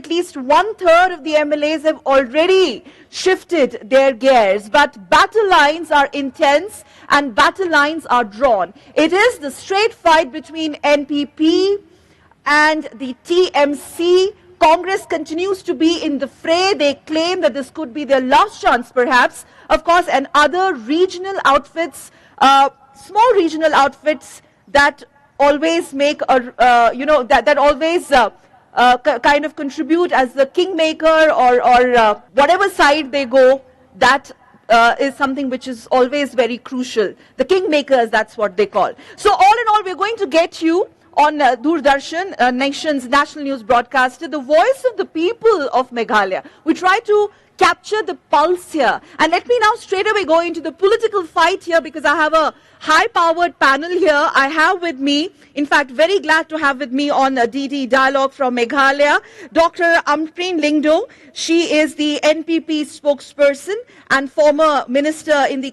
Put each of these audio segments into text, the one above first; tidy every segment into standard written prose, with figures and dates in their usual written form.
at least 1/3 of the MLAs have already shifted their gears. But battle lines are intense and battle lines are drawn. It is the straight fight between NPP and the TMC. Congress continues to be in the fray. They claim that this could be their last chance, perhaps. Of course, and other regional outfits, small regional outfits that always make a, that always kind of contribute as the kingmaker or whatever side they go, that is something which is always very crucial. The kingmakers, that's what they call. So all in all, we're going to get you on Doordarshan, nation's national news broadcaster, the voice of the people of Meghalaya. We try to capture the pulse here. And let me now straight away go into the political fight here, because I have a high-powered panel here. I have with me, in fact, very glad to have with me on DD Dialogue from Meghalaya, Dr. Ampreen Lingdo. She is the NPP spokesperson and former minister in the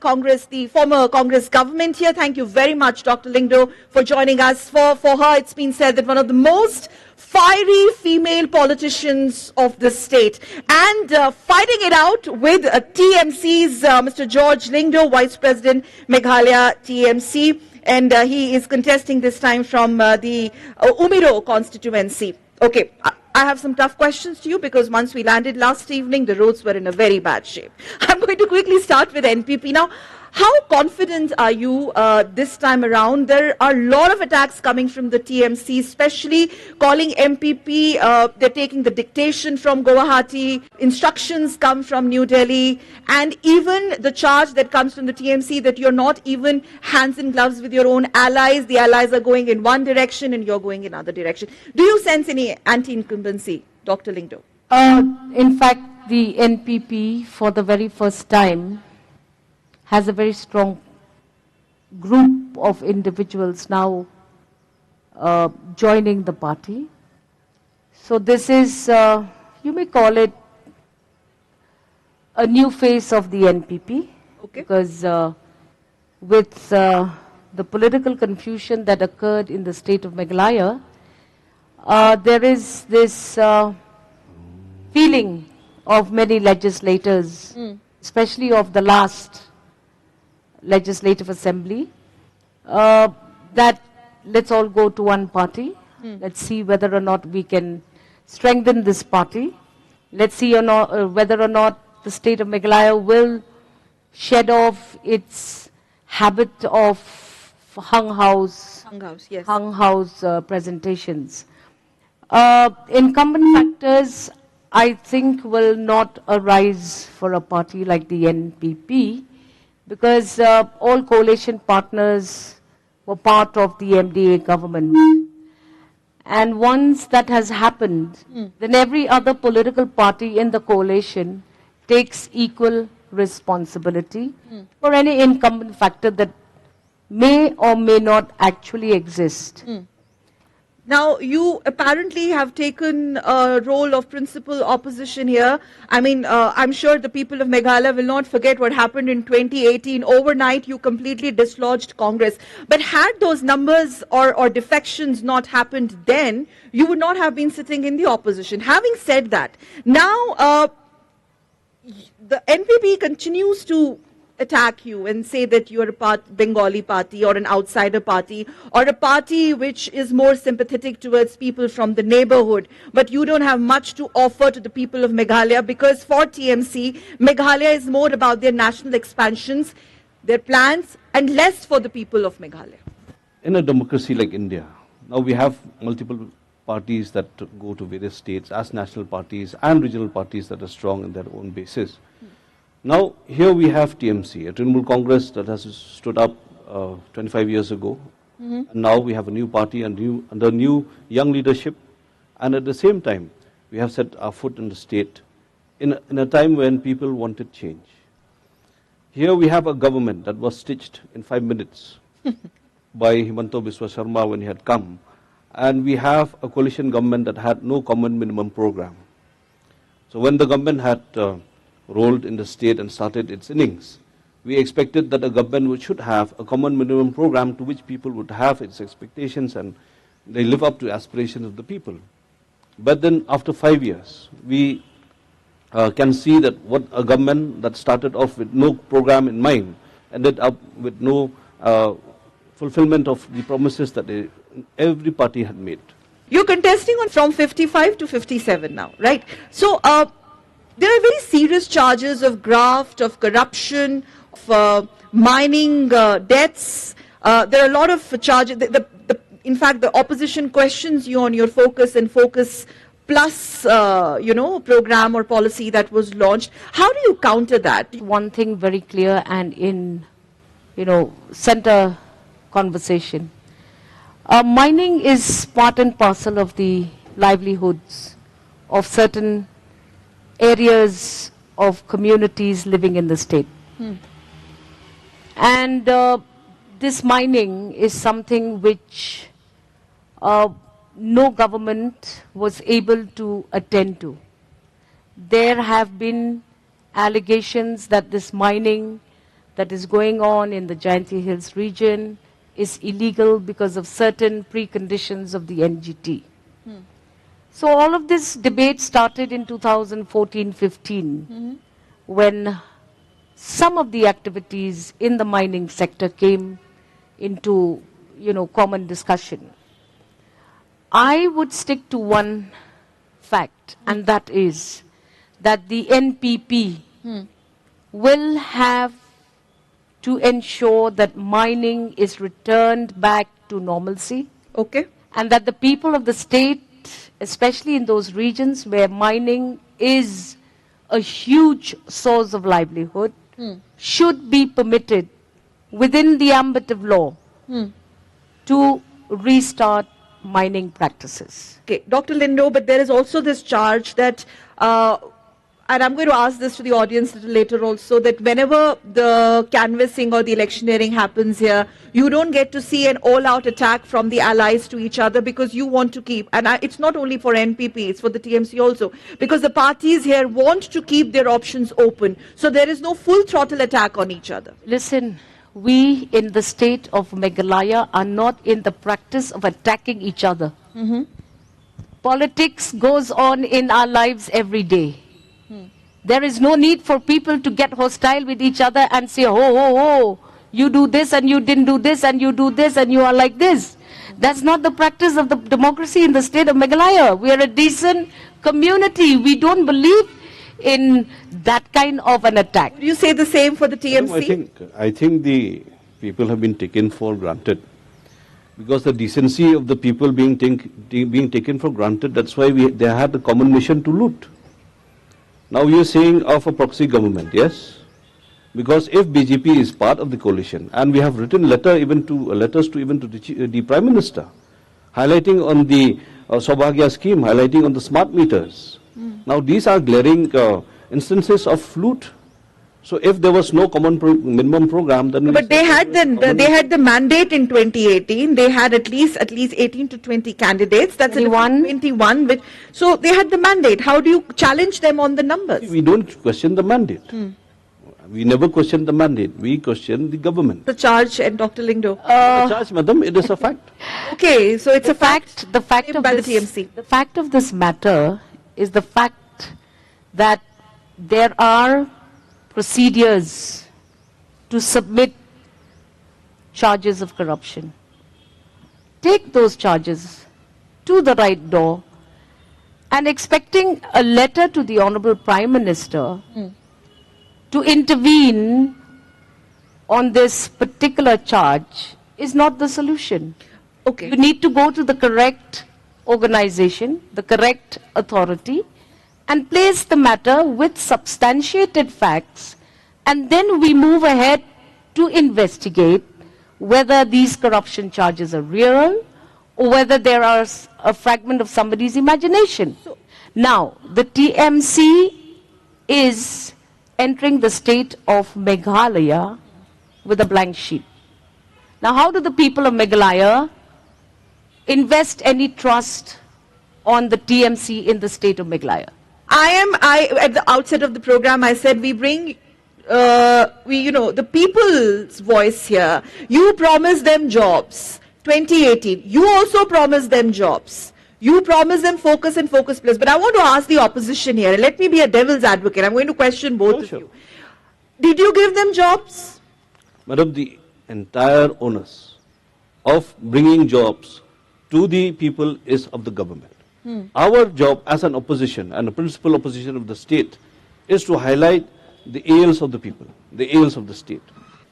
former Congress government here. Thank you very much, Dr. Lingdo, for joining us. For her, it's been said that one of the most fiery female politicians of the state, and fighting it out with TMC's Mr. George Lingdo, Vice President, Meghalaya TMC, and he is contesting this time from the Umiro constituency. Okay, I have some tough questions to you, because once we landed last evening, the roads were in a very bad shape. I'm going to quickly start with NPP. Now, how confident are you this time around? There are a lot of attacks coming from the TMC, especially calling MPP, they're taking the dictation from Guwahati, instructions come from New Delhi, and even the charge that comes from the TMC that you're not even hands in gloves with your own allies. The allies are going in one direction and you're going in another direction. Do you sense any anti-incumbency, Dr. Lingdo? In fact, the NPP, for the very first time, has a very strong group of individuals now joining the party. So this is, you may call it, a new face of the NPP, okay, because with the political confusion that occurred in the state of Meghalaya, there is this feeling of many legislators, especially of the last Legislative Assembly, that let's all go to one party. Let's see whether or not we can strengthen this party. Let's see whether or not the state of Meghalaya will shed off its habit of hung house presentations. Incumbent factors, I think, will not arise for a party like the NPP, because all coalition partners were part of the MDA government. And once that has happened, then every other political party in the coalition takes equal responsibility for any incumbent factor that may or may not actually exist. Now, you apparently have taken a role of principal opposition here. I mean, I'm sure the people of Meghalaya will not forget what happened in 2018. Overnight, you completely dislodged Congress. But had those numbers or defections not happened then, you would not have been sitting in the opposition. Having said that, now the NPP continues to attack you and say that you are a Bengali party or an outsider party or a party which is more sympathetic towards people from the neighborhood, but you don't have much to offer to the people of Meghalaya, because for TMC, Meghalaya is more about their national expansions, their plans, and less for the people of Meghalaya. In a democracy like India, now we have multiple parties that go to various states as national parties and regional parties that are strong in their own basis. Now, here we have TMC, a Trinamool Congress that has stood up 25 years ago. And now we have a new party under new young leadership. And at the same time, we have set our foot in the state in a time when people wanted change. Here we have a government that was stitched in 5 minutes by Himanto Biswa Sharma when he had come. And we have a coalition government that had no common minimum program. So when the government had rolled in the state and started its innings, we expected that a government should have a common minimum program to which people would have its expectations and they live up to aspirations of the people. But then after 5 years, we can see that what a government that started off with no program in mind ended up with no fulfillment of the promises that every party had made. You're contesting on from 55 to 57 now, right? So there are very serious charges of graft, of corruption, of mining debts. There are a lot of charges. In fact, the opposition questions you on your Focus and Focus Plus, program or policy that was launched. How do you counter that? One thing very clear and in, center conversation. Mining is part and parcel of the livelihoods of certain areas of communities living in the state. And this mining is something which no government was able to attend to. There have been allegations that this mining that is going on in the Jayanti Hills region is illegal because of certain preconditions of the NGT. So all of this debate started in 2014-15 when some of the activities in the mining sector came into common discussion. I would stick to one fact, and that is that the NPP will have to ensure that mining is returned back to normalcy. Okay. And that the people of the state, especially in those regions where mining is a huge source of livelihood, should be permitted within the ambit of law to restart mining practices. Okay, Dr. Lindo, but there is also this charge that, and I'm going to ask this to the audience a little later also, that whenever the canvassing or the electioneering happens here, you don't get to see an all-out attack from the allies to each other because you want to keep, and it's not only for NPP, it's for the TMC also, because the parties here want to keep their options open. So there is no full throttle attack on each other. Listen, we in the state of Meghalaya are not in the practice of attacking each other. Politics goes on in our lives every day. There is no need for people to get hostile with each other and say, oh, you do this and you didn't do this and you do this and you are like this. That's not the practice of the democracy in the state of Meghalaya. We are a decent community. We don't believe in that kind of an attack. Do you say the same for the TMC? No, I think the people have been taken for granted. Because the decency of the people being taken for granted, that's why they had a common mission to loot. Now you're saying of a proxy government, yes? Because if BJP is part of the coalition, and we have written letters to the Prime Minister, highlighting on the Saubhagya scheme, highlighting on the smart meters. Now these are glaring instances of loot. So if there was no common minimum program, then... But they had the mandate in 2018. They had at least 18 to 20 candidates. That's 21. So they had the mandate. How do you challenge them on the numbers? We don't question the mandate. We never question the mandate. We question the government. The charge, and Dr. Lindo. The charge, madam, it is a fact. Okay, so it's a fact. The fact of by this, the TMC. The fact of this matter is the fact that there are procedures to submit charges of corruption. Take those charges to the right door and expecting a letter to the Honorable Prime Minister to intervene on this particular charge is not the solution. Okay. You need to go to the correct organization, the correct authority, and place the matter with substantiated facts, and then we move ahead to investigate whether these corruption charges are real or whether there are a fragment of somebody's imagination. Now, the TMC is entering the state of Meghalaya with a blank sheet. Now, how do the people of Meghalaya invest any trust on the TMC in the state of Meghalaya? At the outset of the program, I said we bring, the people's voice here. You promised them jobs. 2018, you also promised them jobs. You promise them focus and focus plus. But I want to ask the opposition here. Let me be a devil's advocate. I'm going to question both of you. Did you give them jobs? Madam, the entire onus of bringing jobs to the people is of the government. Our job as an opposition and a principal opposition of the state is to highlight the ails of the people, the ails of the state.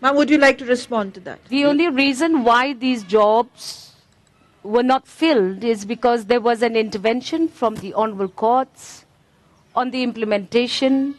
Ma'am, would you like to respond to that? The only reason why these jobs were not filled is because there was an intervention from the honorable courts on the implementation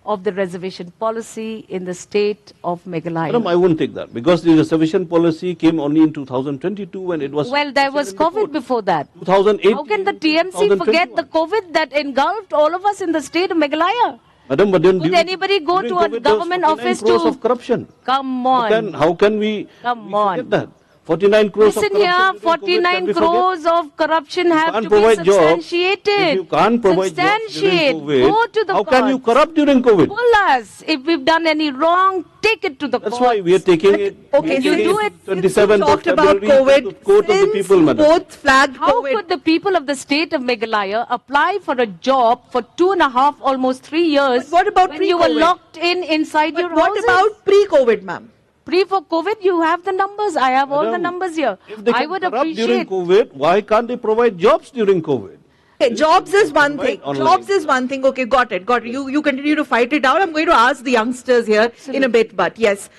of the reservation policy in the state of Meghalaya. Madam, I won't take that because the reservation policy came only in 2022 when it was... Well, there was COVID before that. 2008. How can the TMC forget the COVID that engulfed all of us in the state of Meghalaya? Madam, but then Would anybody go to a government office to... of corruption. Come on. How can we forget that? 49 crores Listen of corruption. here, 49 crores of corruption have to be provide jobs. substantiated. If you can't provide Substantiate. jobs during COVID, Go to the how can you courts. corrupt during COVID? Pull us. If we've done any wrong, take it to the That's courts. why we are taking it. Okay, You do it. 27th of talked about February to COVID. go to the Since people, you madam. both flagged How COVID. could the people of the state of Meghalaya apply for a job for 2.5, almost 3 years But what about when you were pre-COVID? locked in inside But your what houses? about pre-COVID, ma'am? Pre for COVID, you have the numbers. I have all the Madam, numbers here. If they I can would corrupt during appreciate. COVID, why can't they provide jobs during COVID? Okay, jobs is one thing. Online. Jobs is one thing. Okay, got it. You continue to fight it out. I'm going to ask the youngsters here in a bit, but yes.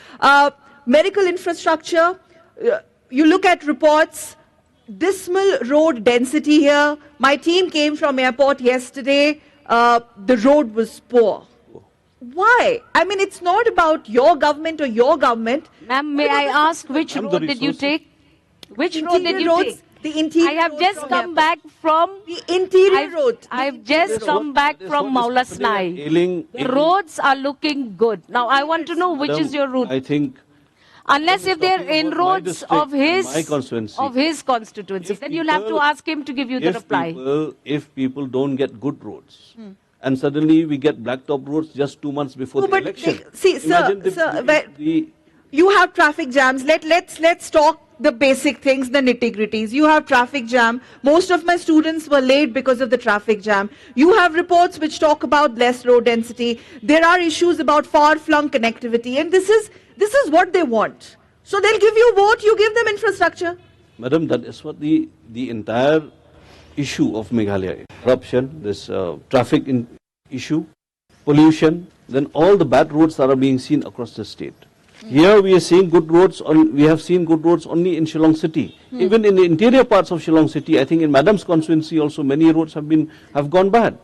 Medical infrastructure, you look at reports, dismal road density here. My team came from airport yesterday. The road was poor. Why? I mean, it's not about your government or your government. Ma'am, may I ask which Ma'am, road the did you resources- take? Which road did Interior you roads, take? the interior I have roads just from come airport. back from. The interior road. the I've interior just road. come back That is from what is happening Maulasnai. at ailing- The roads are looking good. Now I want to know which Madam, is your route. I think Unless if they're talking about my inroads district of and his my constituency. then you'll have to people- ask him to give you the reply. If people don't get good roads, and suddenly we get blacktop roads just 2 months before No, the but election. see, sir, Imagine sir, you have traffic jams. Let's talk the basic things, the nitty-gritties. You have traffic jam. Most of my students were late because of the traffic jam. You have reports which talk about less road density. There are issues about far-flung connectivity, and this is what they want. So they'll give you a vote, you give them infrastructure. Madam, that is what the entire issue of Meghalaya is. Corruption, this traffic issue, pollution, then all the bad roads that are being seen across the state. Here we are seeing good roads. We have seen good roads only in Shillong city. Even in the interior parts of Shillong city, I think in Madam's constituency also many roads have gone bad.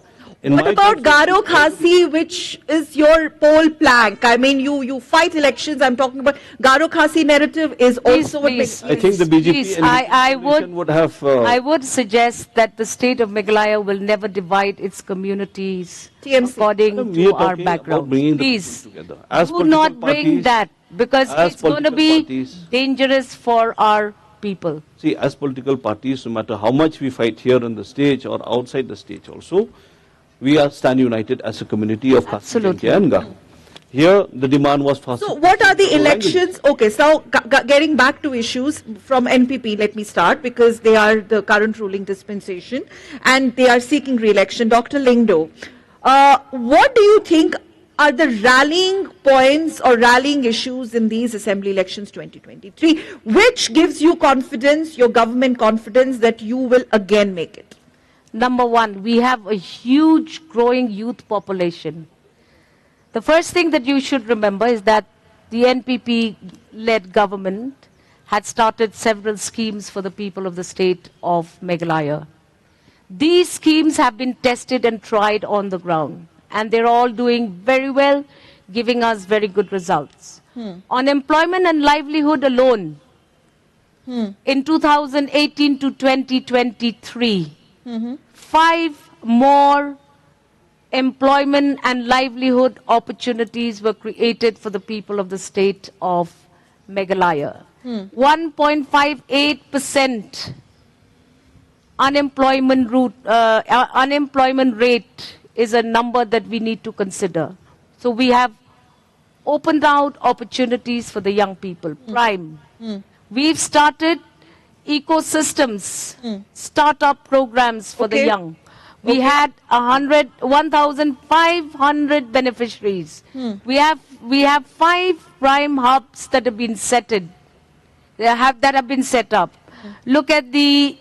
What about Garo Khasi, which is your poll plank? I mean, you fight elections. I'm talking about Garo Khasi narrative is also what makes. I think the BJP Please, and I would have. I would suggest that the state of Meghalaya will never divide its communities TMC. according Madam, we to are our talking about background. bringing the Please, people together. As do political not bring parties- that because as it's going to political be parties- dangerous for our people. See, as political parties, no matter how much we fight here on the stage or outside the stage also, we are stand united as a community of Khasi, Absolutely. Jankia and Garo. Here, the demand was for... So what are the language. elections? Okay, so getting back to issues from NPP, let me start because they are the current ruling dispensation and they are seeking re-election. Dr. Lingdo, what do you think are the rallying points or rallying issues in these assembly elections 2023, which gives you confidence, your government confidence that you will again make it? Number one, we have a huge growing youth population. The first thing that you should remember is that the NPP-led government had started several schemes for the people of the state of Meghalaya. These schemes have been tested and tried on the ground, and they're all doing very well, giving us very good results. On employment and livelihood alone, in 2018 to 2023, 5 more employment and livelihood opportunities were created for the people of the state of Meghalaya. 1.58% unemployment rate is a number that we need to consider. So we have opened out opportunities for the young people, prime. We've started ecosystems, startup programs for the Okay. young. We had 1,500 beneficiaries. We have 5 prime hubs that have been that have been set up. Look at the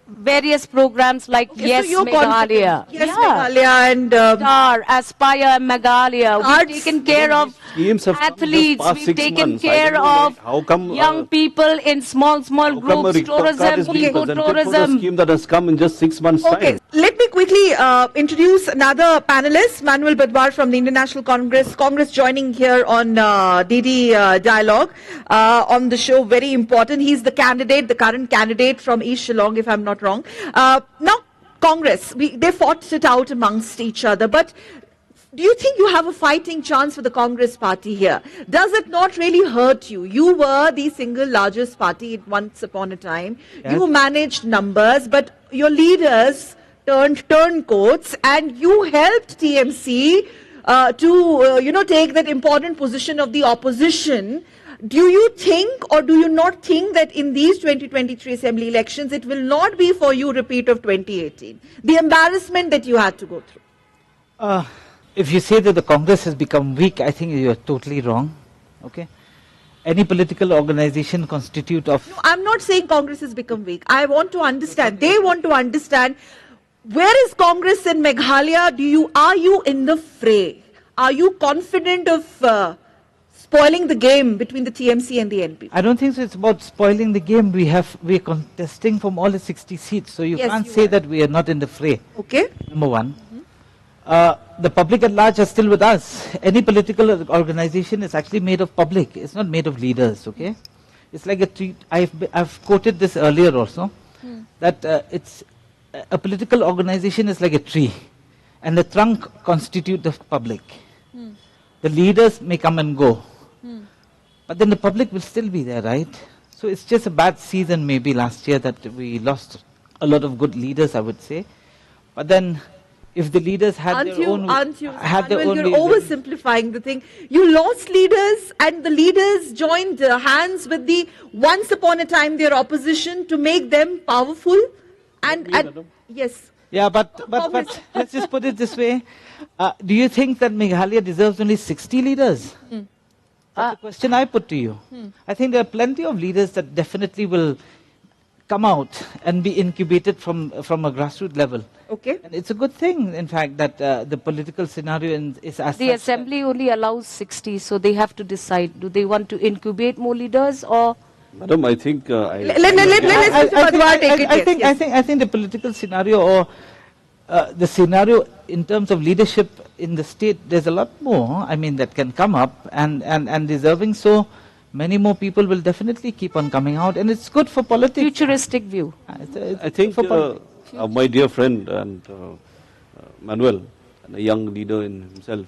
various programs like Okay, Yes so you're Meghalaya. confident. Yes, Meghalaya and Star, Aspire, Meghalaya. Cards. We've taken care of schemes have come just athletes. past We've 6 taken months. I care don't know, of how come, young people in small how come a groups, Rikta card tourism, is being presented for the eco-tourism. scheme that has come in just 6 months' Okay, time? let me quickly introduce another panelist, Manuel Badwar from the Indian National Congress. Congress joining here on DD Dialogue on the show. Very important. He's the current candidate from East Shillong, if I'm not wrong. Now, Congress, they fought it out amongst each other, but do you think you have a fighting chance for the Congress party here? Does it not really hurt you? You were the single largest party once upon a time. Yes. You managed numbers, but your leaders turned turncoats, and you helped TMC to take that important position of the opposition. Do you think, or do you not think, that in these 2023 assembly elections, it will not be for you repeat of 2018? The embarrassment that you had to go through. If you say that the Congress has become weak, I think you are totally wrong. Okay? Any political organization constitute of... No, I'm not saying Congress has become weak. I want to understand. They want to understand, where is Congress in Meghalaya? Are you in the fray? Are you confident of spoiling the game between the TMC and the NP? I don't think so. It's about spoiling the game. We are contesting from all the 60 seats, so you Yes, can't you say are. that we are not in the fray. Okay. Number one. The public at large are still with us. Any political organization is actually made of public. It's not made of leaders, okay? It's like a tree. I've quoted this earlier also, that a political organization is like a tree, and the trunk constitute the public. The leaders may come and go, but then the public will still be there, right? So it's just a bad season maybe last year that we lost a lot of good leaders, I would say. But then, if the leaders had their own... Manuel, you're oversimplifying the thing. You lost leaders, and the leaders joined hands with the once upon a time their opposition to make them powerful. And yes. Yeah, but let's just put it this way. Do you think that Meghalaya deserves only 60 leaders? That's the question I put to you. I think there are plenty of leaders that definitely will come out and be incubated from a grassroots level. Okay. And it's a good thing, in fact, that the political scenario is as The such assembly only allows 60, so they have to decide. Do they want to incubate more leaders, or... Madam, I think Let Mr. Badwar take it. I think the political scenario, or the scenario in terms of leadership in the state, there's a lot more, I mean, that can come up, and deserving so. Many more people will definitely keep on coming out, and it's good for politics. Futuristic view. I think my dear friend and Manuel, and a young leader in himself,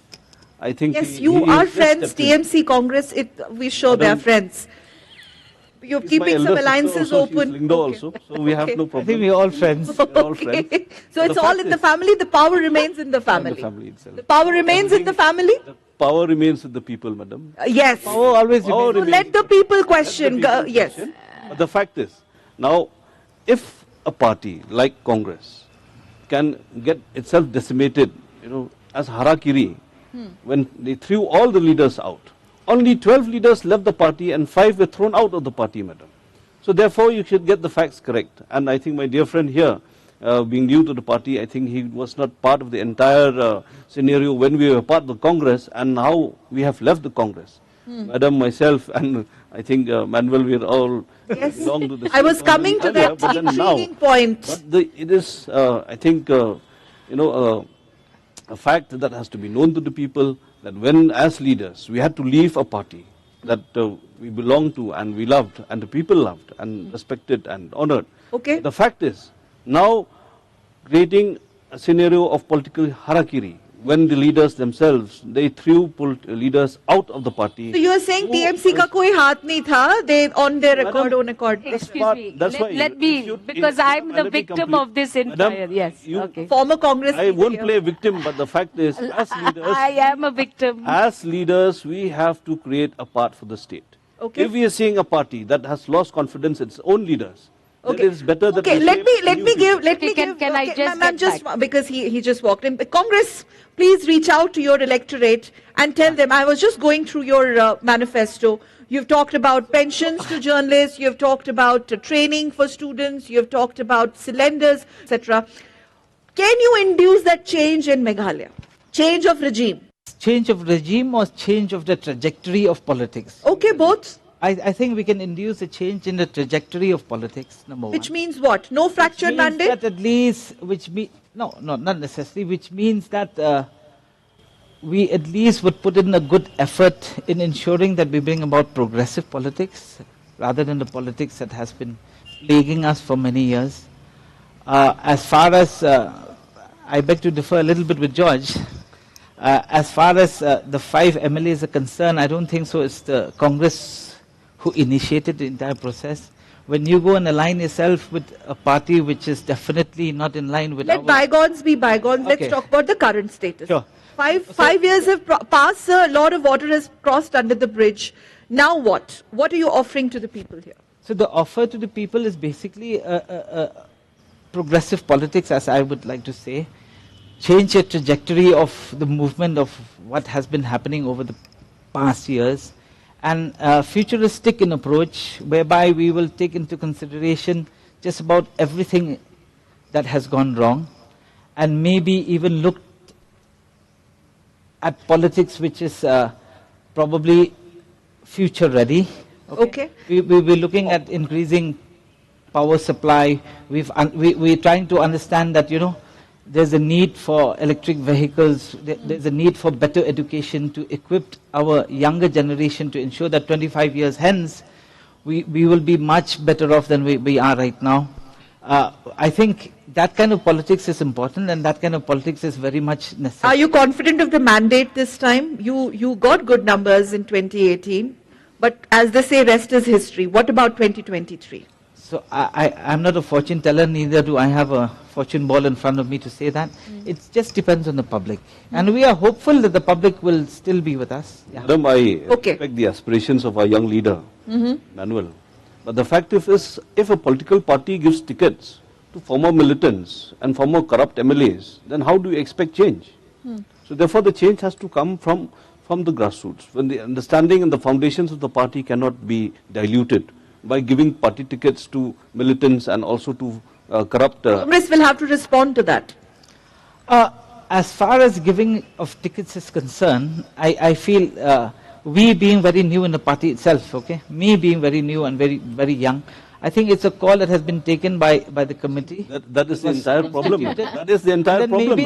I think Yes, he you is are just friends. stepped in. TMC, Congress, we show they're Madam, friends. You're He's my keeping some elder sister alliances also, she's open. Lindo Okay. also, so we have Okay. no I problem. think we're all friends. We're all friends. Okay. So But it's the all fact in the is- family. The power remains in the family. The family itself. The power remains in the family. The power remains with the people, madam. Yes. Power always Power remains. So let the people question. Let the people Yes. question. But the fact is, now, if a party like Congress can get itself decimated, as harakiri, when they threw all the leaders out, only 12 leaders left the party and 5 were thrown out of the party, madam. So therefore, you should get the facts correct. And I think my dear friend here, being new to the party, I think he was not part of the entire scenario when we were part of the Congress, and now we have left the Congress. Madam, myself, and I think Manuel, we are all Yes. belong to the I was same coming to earlier, that but then now- intriguing point. But it is, I think, a fact that has to be known to the people, that when, as leaders, we had to leave a party that we belonged to and we loved, and the people loved and respected and honored. Okay. The fact is, now creating a scenario of political harakiri, when the leaders themselves, they threw leaders out of the party. So you are saying TMC ka koi haath nahi tha, they on their record, own accord. Excuse part- me. that's why Let if me, you- because if- I'm the let me victim complete. of this Madam, entire... Yes, you- okay. Former Congress I leader won't here. play victim, but the fact is, as leaders, I am a victim. as leaders, we have to create a path for the state. Okay. If we are seeing a party that has lost confidence in its own leaders, Okay. then it is better that Okay, we let shape me a new future. Can I just ma'am, get back? because he just walked in. Congress, please reach out to your electorate and tell them. I was just going through your manifesto. You've talked about pensions to journalists. You've talked about training for students. You've talked about cylinders, etc. Can you induce that change in Meghalaya? Change of regime. Change of regime or change of the trajectory of politics? Okay, both. I think we can induce a change in the trajectory of politics, number Which one. means what? No fractured Which means mandate? that at least, no, not necessarily, which means that we at least would put in a good effort in ensuring that we bring about progressive politics rather than the politics that has been plaguing us for many years. As far as, I beg to differ a little bit with George, as far as the 5 MLAs are concerned, I don't think so. It's the Congress who initiated the entire process. When you go and align yourself with a party which is definitely not in line with Let our... bygones be bygones. Okay. Let's talk about the current status. Sure. Five years have passed, sir. A lot of water has crossed under the bridge. Now what? What are you offering to the people here? So the offer to the people is basically progressive politics, as I would like to say. Change the trajectory of the movement of what has been happening over the past years, and futuristic in approach, whereby we will take into consideration just about everything that has gone wrong, and maybe even look at politics which is probably future ready. Okay. We're looking at increasing power supply. We're trying to understand that, you know, there's a need for electric vehicles. There's a need for better education to equip our younger generation to ensure that 25 years hence, we will be much better off than we are right now. I think that kind of politics is important, and that kind of politics is very much necessary. Are you confident of the mandate this time? You got good numbers in 2018, but as they say, rest is history. What about 2023? So I'm not a fortune teller, neither do I have a fortune ball in front of me to say that. It just depends on the public. And we are hopeful that the public will still be with us. Yeah. Madam, I respect the aspirations of our young leader, Manuel. But the fact is, if a political party gives tickets to former militants and former corrupt MLAs, then how do you expect change? So therefore, the change has to come from the grassroots, when the understanding and the foundations of the party cannot be diluted by giving party tickets to militants and also to corrupt... Congress will have to respond to that. As far as giving of tickets is concerned, I feel we being very new in the party itself, okay, me being very new and very young, I think it's a call that has been taken by the committee. That is the entire problem. That is the entire problem.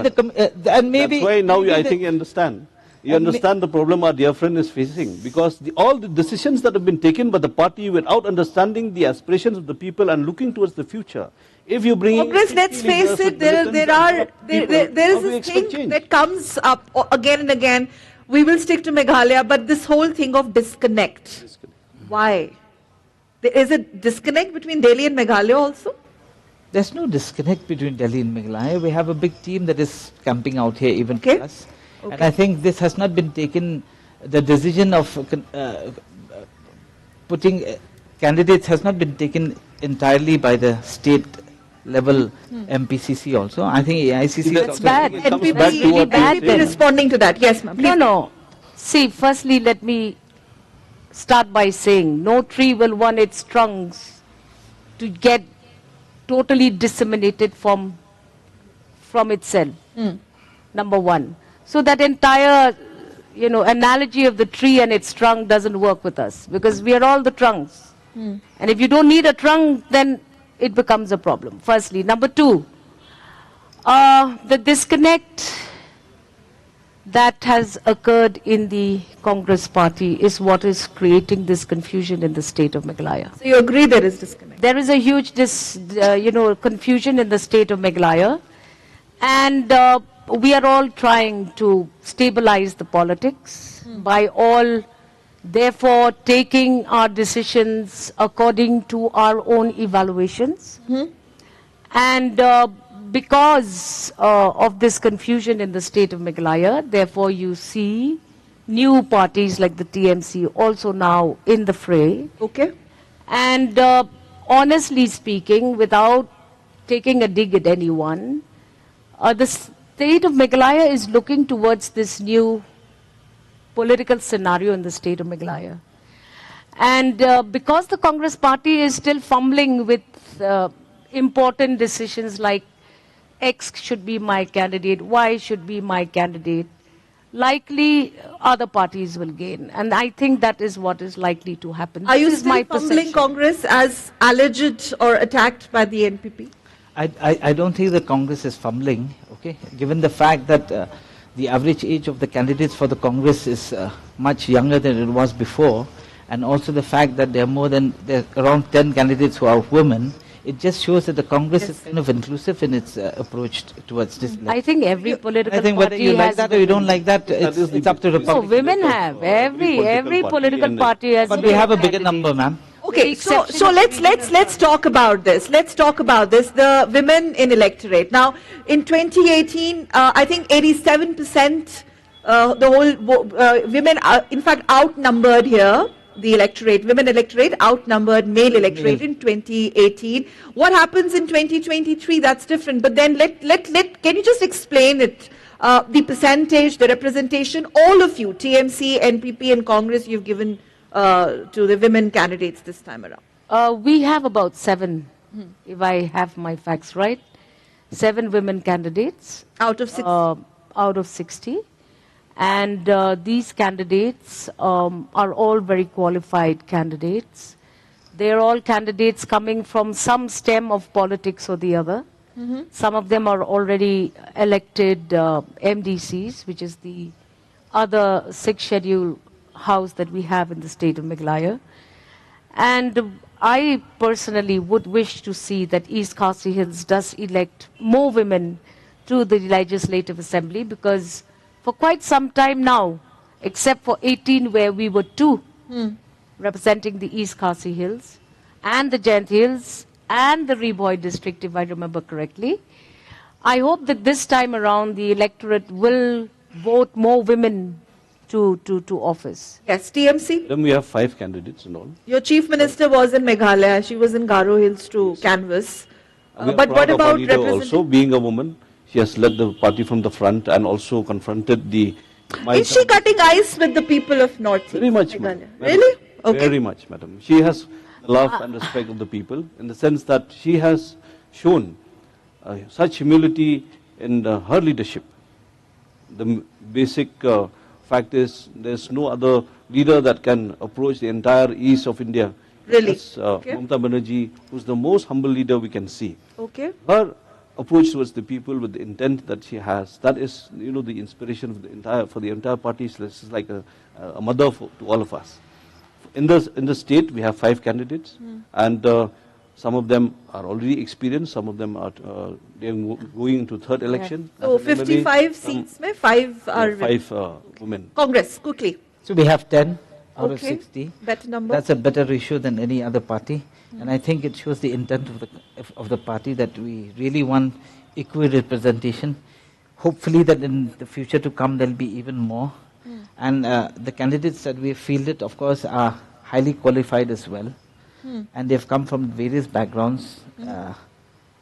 Maybe that's why now I think you understand. You understand the problem our dear friend is facing, because all the decisions that have been taken by the party without understanding the aspirations of the people and looking towards the future. If you bring Congress, let's face it, there is this thing that comes up again and again. We will stick to Meghalaya, but this whole thing of disconnect. Why? There is a disconnect between Delhi and Meghalaya also? There's no disconnect between Delhi and Meghalaya. We have a big team that is camping out here even for us. Okay. And I think this has not been taken, the decision of putting candidates has not been taken entirely by the state level MPCC also. I think AICC That's bad. NPP responding to that. Yes, ma'am. No. See, firstly, let me start by saying no tree will want its trunks to get totally disseminated from itself. Number one. So that entire, analogy of the tree and its trunk doesn't work with us, because we are all the trunks. And if you don't need a trunk, then it becomes a problem, firstly. Number two, the disconnect that has occurred in the Congress party is what is creating this confusion in the state of Meghalaya. So you agree there is disconnect? There is a huge confusion in the state of Meghalaya. And we are all trying to stabilize the politics by all, therefore, taking our decisions according to our own evaluations. And because of this confusion in the state of Meghalaya, therefore you see new parties like the TMC also now in the fray. Okay. And honestly speaking, without taking a dig at anyone, the state of Meghalaya is looking towards this new political scenario in the state of Meghalaya. And because the Congress party is still fumbling with important decisions like X should be my candidate, Y should be my candidate, likely other parties will gain. And I think that is what is likely to happen. Are you This is still my fumbling perception. Congress as alleged or attacked by the NPP? I don't think the Congress is fumbling, okay, given the fact that the average age of the candidates for the Congress is much younger than it was before, and also the fact that there are around 10 candidates who are women. It just shows that the Congress is kind of inclusive in its approach towards this. I think every political I think whether party you like has that or you don't like that, That is it's the up to the big- No, public. women have. Every political party has. But we have a bigger candidate. number, ma'am. Okay, With the so exception of let's talk about this. Let's talk about this. The women in electorate. Now, in 2018, I think 87%, the whole women are in fact outnumbered here. The electorate, women electorate outnumbered male electorate in 2018. What happens in 2023? That's different. But then can you just explain it? The percentage, the representation, all of you, TMC, NPP, and Congress, you've given to the women candidates this time around. We have about 7, if I have my facts right, 7 women candidates Out of 6. out of 60. And these candidates are all very qualified candidates. They're all candidates coming from some stem of politics or the other. Some of them are already elected MDCs, which is the other 6th schedule house that we have in the state of Meghalaya. And I personally would wish to see that East Khasi Hills does elect more women to the Legislative Assembly, because for quite some time now, except for 18 where we were 2 representing the East Khasi Hills and the Jayant Hills and the Reboy district, if I remember correctly, I hope that this time around the electorate will vote more women to office. Yes, TMC. Then we have 5 candidates and all. Your chief minister was in Meghalaya. She was in Garo Hills to canvass. We are But proud what of our about leader also, representing? being a woman, she has led the party from the front and also confronted the... Is she cutting ice with the people of North East Very much, Meghalaya? madam. Really? Okay. Very much, madam. She has love and respect of the people in the sense that she has shown such humility in her leadership. The basic fact is there's no other leader that can approach the entire east of India. Really? That's Okay. Mamata Banerjee, who's the most humble leader we can see. Okay. Her approach towards the people with the intent that she has, that is, the inspiration for the entire party. This is like a mother to all of us. In the state, we have 5 candidates, and some of them are already experienced. Some of them are going into third election. So As an MLA, 55 seats, mein 5 are 5 women. Congress, quickly. So we have 10 out of Okay. 60. Better number. That's a better ratio than any other party, and I think it shows the intent of the party that we really want equal representation. Hopefully, that in the future to come there'll be even more. And the candidates that we have fielded, of course, are highly qualified as well, and they've come from various backgrounds. And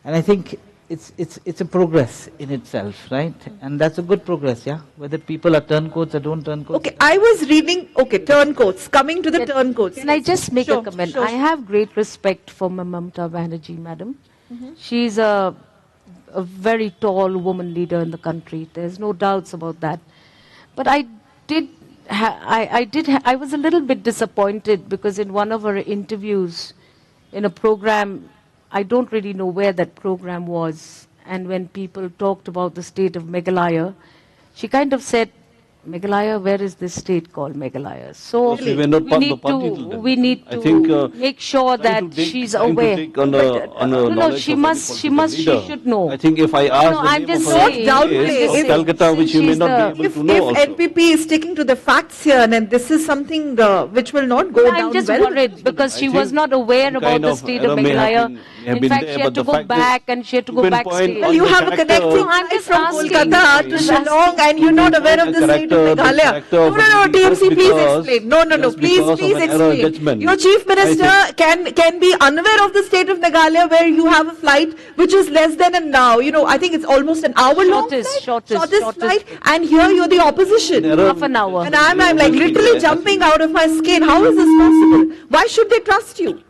I think it's a progress in itself, right? And that's a good progress, yeah. Whether people are turncoats or don't turncoats. Okay, I was reading, turncoats, coming to the turncoats. Can I just make Sure, a comment? sure. I have great respect for Mamata Banerjee, madam. She's a very tall woman leader in the country. There's no doubts about that. But I was a little bit disappointed because in one of her interviews in a program, I don't really know where that program was, and when people talked about the state of Meghalaya, she kind of said, Meghalaya, where is this state called Meghalaya? So Really? We were not part of the party till then. we need I to think, make sure trying that to take- she's trying to aware. take on a no, knowledge she of must, any political she leader. should know. I think if I ask No, the I'm name just of a saying. Don't place downplay. of If- Calcutta, which you may she's not the- be able If to know also. NPP is sticking to the facts here, and this is something which will not go I'm down just well. worried because I she was think not aware some about kind the of state error of may have Meghalaya. been- may have In been fact, there, she had but to the go fact is, back and she had to you go can backstage. point Well, you on the have a character- connecting No, I'm flight just from asking. Kolkata to Just Shillong, and you're not aware of the state state of Meghalaya. No, TMC, please explain. No, please explain. Your chief minister can be unaware of the state of Meghalaya where you have a flight which is less than an hour. I think it's almost an hour long flight. Shortest flight. And here you're the opposition. Half an hour. And I'm like literally jumping out of my skin. How is this possible? Why should they trust you?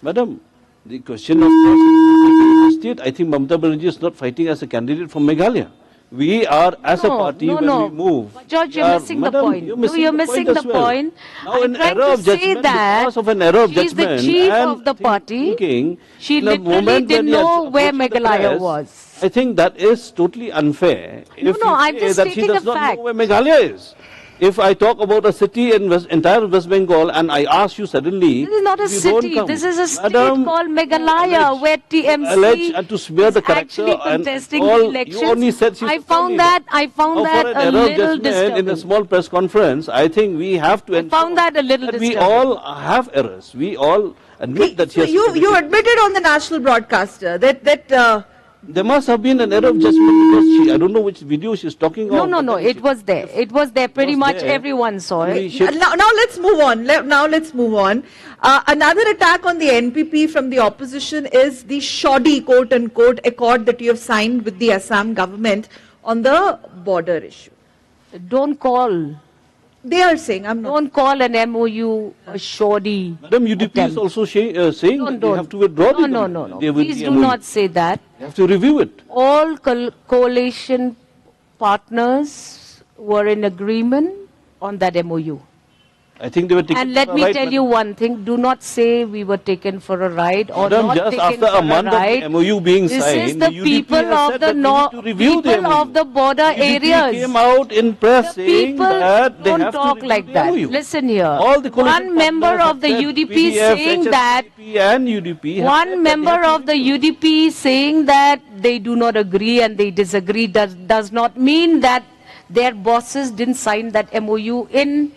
Madam, the question of trust state, I think Mamata Banerjee is not fighting as a candidate from Meghalaya. We are, as a party, when we move. George, you're missing the point. You're missing the point. Now, an error of judgment, because of an error of judgment, she's the chief of the party. She literally didn't know where Meghalaya was. I think that is totally unfair. I'm just stating a fact. She does not know where Meghalaya is. If I talk about a city in entire West Bengal and I ask you suddenly, this is not a city. This is a state called Meghalaya, where TMC and to smear the character contesting and all, elections. You only said I found that a little disturbing. In a small press conference, I think we have to. I found that a little disturbing. We all have errors. We all admit that. So you admitted on the national broadcaster that. There must have been an error of judgment because I don't know which video she's talking about. No, it was there. It was there. Pretty much everyone saw it. Now let's move on. Now let's move on. Another attack on the NPP from the opposition is the shoddy, quote-unquote, accord that you have signed with the Assam government on the border issue. Don't call. They are saying, I'm not. Don't call an MOU a shoddy. Madam, UDP is also saying that they have to withdraw the No. Please do not say that. You have to review it. All coalition partners were in agreement on that MOU. I think they were taken And let me tell you one thing, do not say we were taken for a ride or not just taken after for a month ride. of the MOU being This signed, is the people of the border UDP areas. came out in press The saying people that they don't have talk to like review that. the MOU. Listen here. All the coalition One member partners of the have said UDP PDF, saying HSDP that and UDP have one said that member they have to of the UDP saying that they do not agree and they disagree does not mean that their bosses didn't sign that MOU in.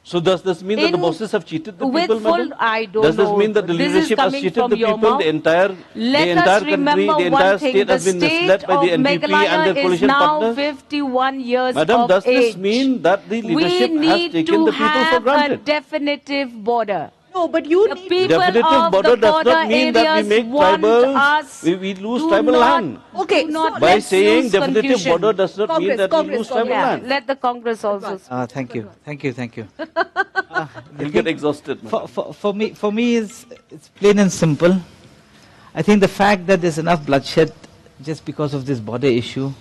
So does this mean that the bosses have cheated the with people, full, madam? I don't Does this know. mean that the This is leadership has coming cheated from the your people? mouth. The entire country, the entire state has been misled by the NPP and their coalition partners? Meghalaya is now 51 years Madam, of does this age. mean that the leadership has taken the people for We need to have a granted? definitive border. No, but you The need people Definitive of border the does border not mean that we areas make want tribals, us we lose to tribal not- land. Okay, do not By let's saying use definitive confusion. border does not mean that we lose tribal Yeah, land. let the Congress also. Thank you. You'll get exhausted. madam. For me, it's plain and simple. I think the fact that there's enough bloodshed just because of this border issue,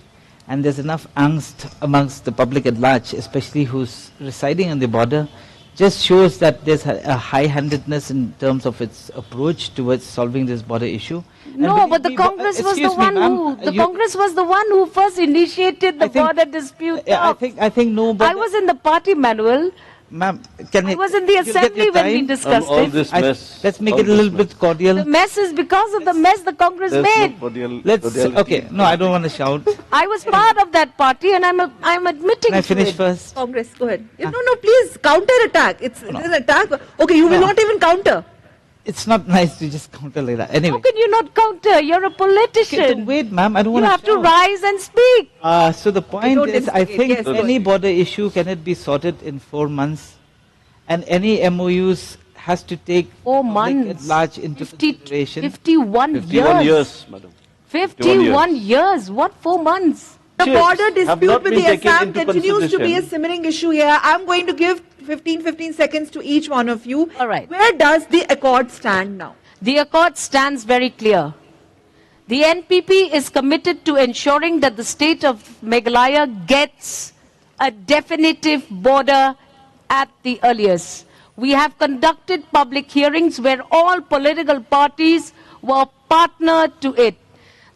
and there's enough angst amongst the public at large, especially who's residing on the border, just shows that there's a high-handedness in terms of its approach towards solving this border issue. No, but the Congress was the one who Congress was the one who first initiated the border dispute. I think no. But I was in the party manual. Ma'am, I was in the assembly when we discussed all it. this mess. Let's make all it a little this bit cordial. The mess is because of the mess the Congress There's made. no cordial- Let's cordiality. okay. No, I don't want to shout. I was part of that party, and I'm admitting Can I to finish it. first? Congress, go ahead. No, please, counter-attack. It's an attack. Okay, you will not even counter. It's not nice to just counter like that. How Anyway, can you not counter? You're a politician. wait, ma'am. I don't You want have to shout. rise and speak. So the point don't is, I instigate. think Yes, any border issue cannot be sorted in 4 months, and any MOUs has to take 4 public months. at large into 50 consideration. 51 51 years, madam. 51 years. What 4 months? The Cheers. border Have dispute not with been the taken Assam into continues to be a consideration. simmering issue here. I'm going to give 15 seconds to each one of you. All right. Where does the accord stand now? The accord stands very clear. The NPP is committed to ensuring that the state of Meghalaya gets a definitive border at the earliest. We have conducted public hearings where all political parties were partnered to it.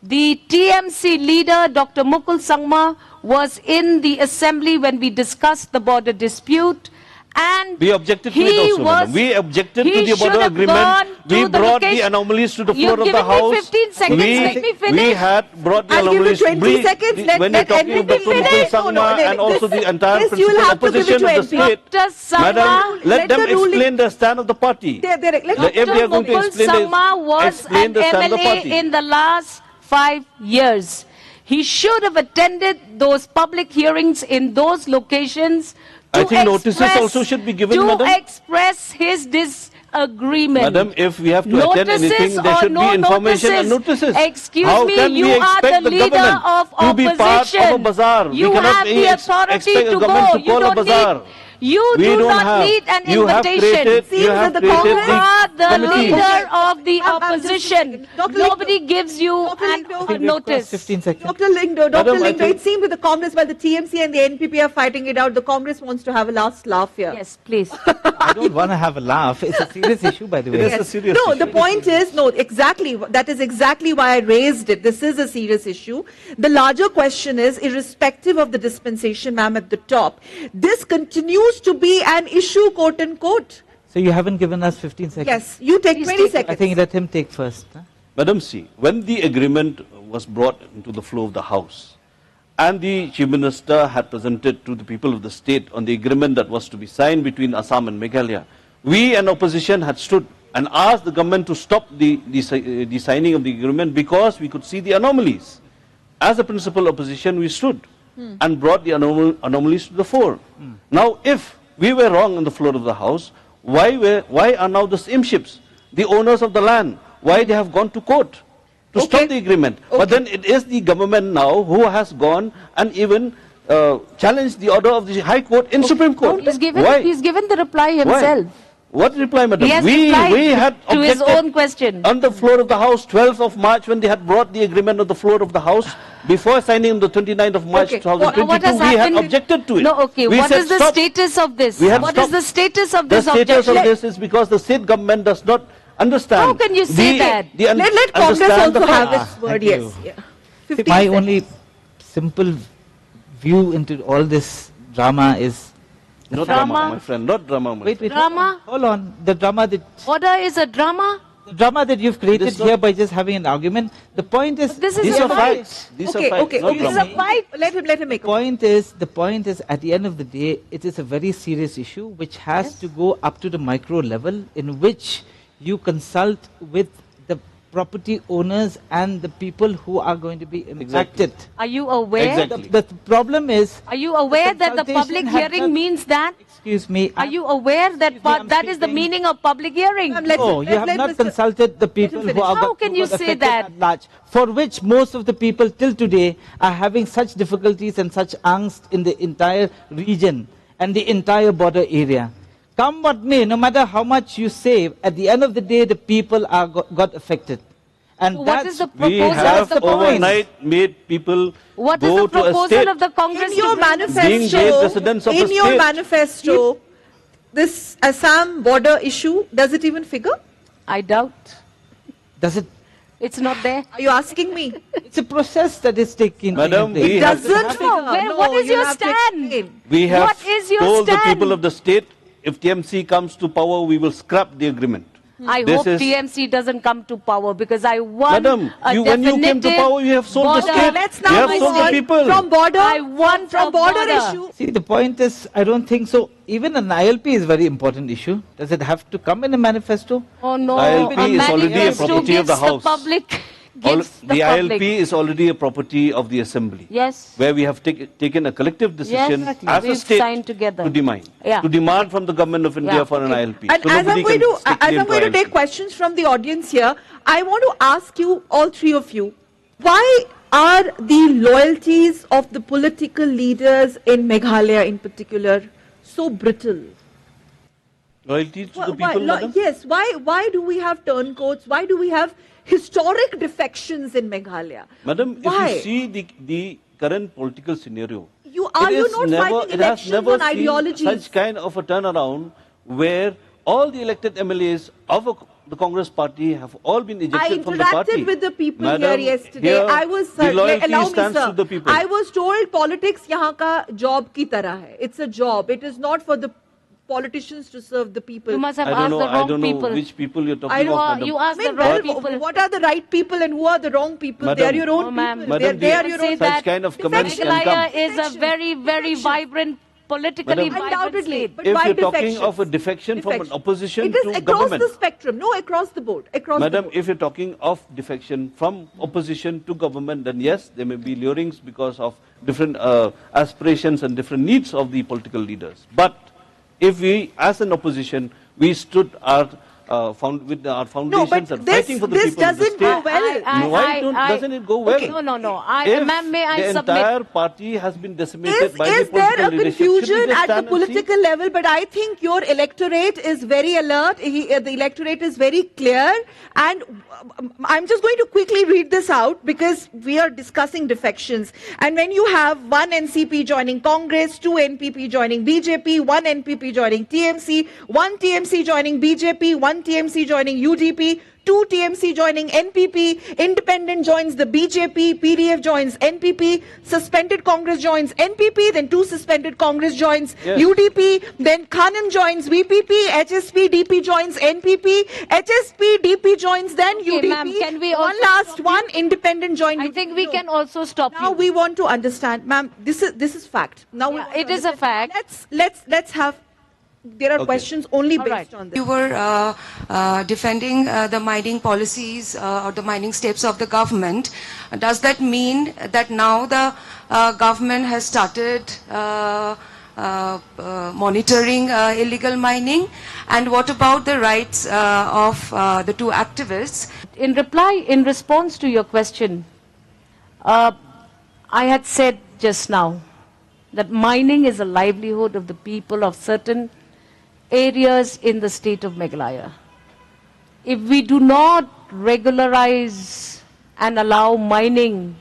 The TMC leader, Dr. Mukul Sangma, was in the assembly when we discussed the border dispute. And We objected to it also, madam. We objected to the border agreement. We brought the anomalies to the floor of the You've given House. me 15 seconds. Let me finish. We had brought the I'll give you anomalies. 20 seconds. When Let you're talking NPP about Dr. Mukul finish. Sangma and also the entire this you will principal have to give it opposition to of the NPP. state, Dr. Sangma, madam, let let them the ruling- explain the stand of the party. If they are going to Mukul explain Sangma was explain an the stand of the MLA party. in the last 5 years. He should have attended those public hearings in those locations. I to think notices express- also should be given, to madam. express his disagreement. Madam, if we have to attend Notices anything, there or should no be information and notices? notices. Excuse How me, can you we are expect the leader government of to be part of a opposition. bazaar? You we cannot have the authority expect to a government go. to call a bazaar. You We do don't not have. need an You have invitation. created- Seems you have that the created You Congress are the committee. leader of the I'm just opposition. saying, Dr. Lindo- Nobody gives you Dr. an, Lindo- a I think notice. 15 seconds. Dr. Lindo, Madam, I it think- seems that the Congress, while the TMC and the NPP are fighting it out, the Congress wants to have a last laugh here. Yes, please. I don't want to have a laugh. It's a serious issue, by the way. It is a serious No, issue. the point is, no, exactly, that is exactly why I raised it. This is a serious issue. The larger question is, irrespective of the dispensation, ma'am, at the top, this continues to be an issue, quote unquote. So you haven't given us 15 seconds? Yes, you take Please 20 take- seconds. I think let him take first. Huh? Madam, see, when the agreement was brought into the flow of the House, and the Chief Minister had presented to the people of the state on the agreement that was to be signed between Assam and Meghalaya, we and opposition had stood and asked the government to stop the signing of the agreement because we could see the anomalies. As a principal opposition, we stood and brought the anomalies to the fore. Now, if we were wrong on the floor of the House, why are now the same ships, the owners of the land, why they have gone to court to Okay. stop the agreement? But then it is the government now who has gone and even challenged the order of the High Court in Supreme Court. He's given, Why? he's given the reply Why? himself. What reply, madam? He has we replied had to his objected own question. on the floor of the House, 12th of March, when they had brought the agreement on the floor of the House. Before signing on the 29th of March Okay. 2022, What has we had happened? objected to it. No, okay. We What said is the stop. status of this? We had What is stopped. the status of The this status objection? of this is because the state government does not understand. How can you say that? Let Congress understand the also have facts. its word, thank yes. you. Yeah. See, 15 my seconds. only simple view into all this drama is... Not Drama. drama, my friend, not drama, my Wait, friend. wait. Drama? Hold on. The drama that you've created This here not- by just having an argument, the point is... But this is These a are fight. facts. These Okay, are facts, okay, not okay. This is drama. a fight. Let him make a The point is, at the end of the day, it is a very serious issue which has to go up to the micro level, in which you consult with the property owners and the people who are going to be impacted. Are you aware? Exactly. The problem is... Are you aware that the consultation public had hearing not- means that? Excuse me. Are you aware that Excuse me, I'm that is the speaking. meaning of public hearing? Ma'am, let- No, you have let not Mr. consulted the people who finish. are How can who you got say affected that? at large, for which most of the people till today are having such difficulties and such angst in the entire region and the entire border area. Come what may, no matter how much you save, at the end of the day, the people are got affected. And So what that's is the We proposal have of the Congress? overnight made people What is go the to a proposal state. of the Congress? In your to bring- Being great residents manifesto, of a in your state. manifesto, this Assam border issue, does it even figure? I doubt. does it. It's not there. Are you asking me? It's a process that is taking Madam, place. we It have- doesn't No, figure. where- what is you'll your have to stand? explain. We have What is your told the stand? people of the state, if TMC comes to power, we will scrap the agreement. I This hope is- TMC doesn't come to power because I want Madam, a when you came to definitive power, you have sold the border. state. Let's You now have move sold the on people. from border, I want from a border border. issue. See, the point is, I don't think so. Even an ILP is a very important issue. Does it have to come in a manifesto? Oh no, ILP a is already a manifesto property of the gives House. public, All- gives the public. ILP is already a property of the Assembly, Yes. where we have taken a collective decision Exactly. as a We've state signed together. to demand from the government of India Yeah. for an ILP. And So as nobody I'm going can to, stick as claim I'm going to ILP. take questions from the audience here, I want to ask you, all three of you, why are the loyalties of the political leaders in Meghalaya in particular so brittle? Loyalty to the Why- people, madam? yes, why do we have turncoats? Why do we have historic defections in Meghalaya? Madam, Why? if you see the current political scenario, Are it you is not never, fighting it has elections never on seen ideologies? such kind of a turnaround where all the elected MLAs of the Congress party have all been I ejected from the party. interacted with the people Madam, here yesterday. here I was the loyalty allow me, stands sir. to the people. I was told politics यहाँ का job की तरह है. It's a job. It is not for the politicians to serve the people. You must have I don't asked know. the I wrong don't know people. which people you're talking I know, about, madam. You asked the I mean, wrong well, people. what are the right people and who are the wrong people? Madam. They are your own Oh, ma'am. people. Madam, they are the- your Say own such that kind of comments can Meghalaya come. is a very, very vibrant politically Madam, vibrant Undoubtedly. state. But if why you're talking defections? of a defection from an opposition It is to across government. the spectrum. No, across the board. Across the Madam, board. if you're talking of defection from opposition to government, then yes, there may be lurings because of different aspirations and different needs of the political leaders. But if we, as an opposition, we stood with our foundations and fighting for the this people of the doesn't state. go well. Doesn't it go well? Okay. No. If Ma'am, may I the submit? entire party has been decimated by the Is there political a leadership, should we confusion just at the stand and see? political level? But I think your electorate is very alert. The electorate is very clear. And I'm just going to quickly read this out because we are discussing defections. And when you have one NCP joining Congress, two NPP joining BJP, one NPP joining TMC, one TMC joining BJP, one TMC joining UDP, two TMC joining NPP, independent joins the BJP, PDF joins NPP, suspended Congress joins NPP, then two suspended Congress joins UDP, then Khanum joins VPP, HSP, DP joins NPP, HSP, DP joins then Okay, UDP. ma'am, can we one also last stop one independent join. I think we can also stop Now you. we want to understand, ma'am. This is fact. Now we Yeah, want to it is a understand. fact. Let's have. There are questions only All based right. on this. You were defending the mining policies or the mining steps of the government. Does that mean that now the government has started monitoring illegal mining? And what about the rights of the two activists? In response to your question, I had said just now that mining is a livelihood of the people of certain areas in the state of Meghalaya. If we do not regularize and allow mining